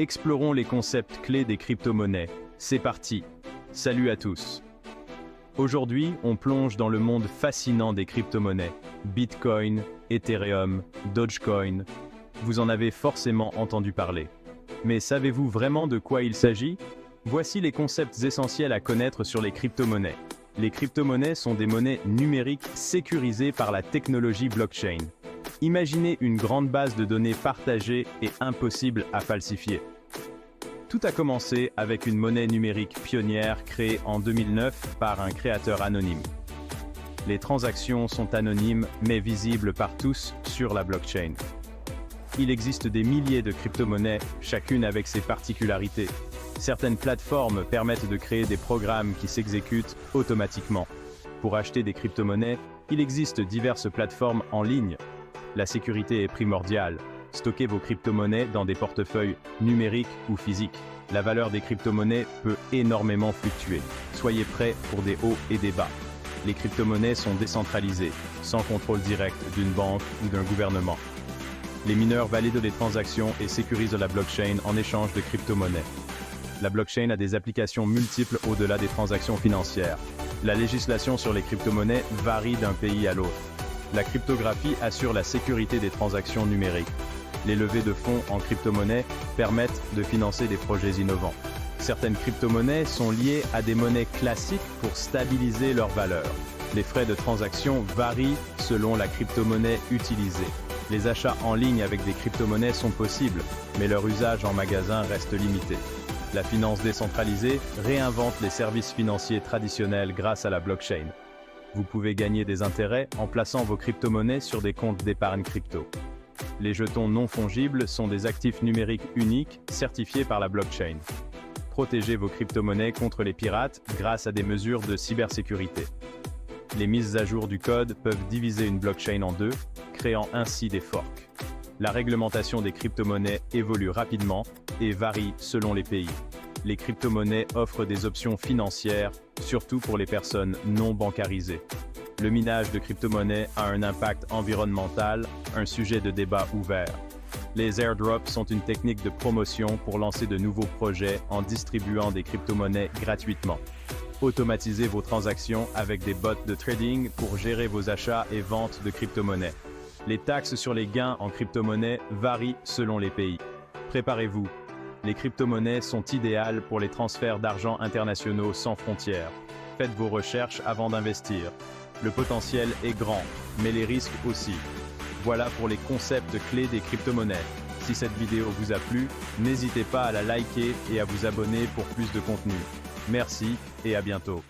Explorons les concepts clés des crypto-monnaies. C'est parti. Salut à tous. Aujourd'hui, on plonge dans le monde fascinant des crypto-monnaies. Bitcoin, Ethereum, Dogecoin. Vous en avez forcément entendu parler. Mais savez-vous vraiment de quoi il s'agit? Voici les concepts essentiels à connaître sur les crypto-monnaies. Les crypto-monnaies sont des monnaies numériques sécurisées par la technologie blockchain. Imaginez une grande base de données partagée et impossible à falsifier. Tout a commencé avec une monnaie numérique pionnière créée en 2009 par un créateur anonyme. Les transactions sont anonymes mais visibles par tous sur la blockchain. Il existe des milliers de crypto-monnaies, chacune avec ses particularités. Certaines plateformes permettent de créer des programmes qui s'exécutent automatiquement. Pour acheter des crypto-monnaies, il existe diverses plateformes en ligne. La sécurité est primordiale. Stockez vos crypto-monnaies dans des portefeuilles numériques ou physiques. La valeur des crypto-monnaies peut énormément fluctuer. Soyez prêts pour des hauts et des bas. Les crypto-monnaies sont décentralisées, sans contrôle direct d'une banque ou d'un gouvernement. Les mineurs valident les transactions et sécurisent la blockchain en échange de crypto-monnaies. La blockchain a des applications multiples au-delà des transactions financières. La législation sur les crypto-monnaies varie d'un pays à l'autre. La cryptographie assure la sécurité des transactions numériques. Les levées de fonds en crypto-monnaie permettent de financer des projets innovants. Certaines crypto-monnaies sont liées à des monnaies classiques pour stabiliser leur valeur. Les frais de transaction varient selon la crypto-monnaie utilisée. Les achats en ligne avec des crypto-monnaies sont possibles, mais leur usage en magasin reste limité. La finance décentralisée réinvente les services financiers traditionnels grâce à la blockchain. Vous pouvez gagner des intérêts en plaçant vos crypto-monnaies sur des comptes d'épargne crypto. Les jetons non fongibles sont des actifs numériques uniques certifiés par la blockchain. Protégez vos crypto-monnaies contre les pirates grâce à des mesures de cybersécurité. Les mises à jour du code peuvent diviser une blockchain en deux, créant ainsi des forks. La réglementation des crypto-monnaies évolue rapidement et varie selon les pays. Les crypto-monnaies offrent des options financières, surtout pour les personnes non bancarisées. Le minage de crypto-monnaies a un impact environnemental, un sujet de débat ouvert. Les airdrops sont une technique de promotion pour lancer de nouveaux projets en distribuant des crypto-monnaies gratuitement. Automatisez vos transactions avec des bots de trading pour gérer vos achats et ventes de crypto-monnaies. Les taxes sur les gains en crypto-monnaie varient selon les pays. Préparez-vous. Les crypto-monnaies sont idéales pour les transferts d'argent internationaux sans frontières. Faites vos recherches avant d'investir. Le potentiel est grand, mais les risques aussi. Voilà pour les concepts clés des crypto-monnaies. Si cette vidéo vous a plu, n'hésitez pas à la liker et à vous abonner pour plus de contenu. Merci et à bientôt.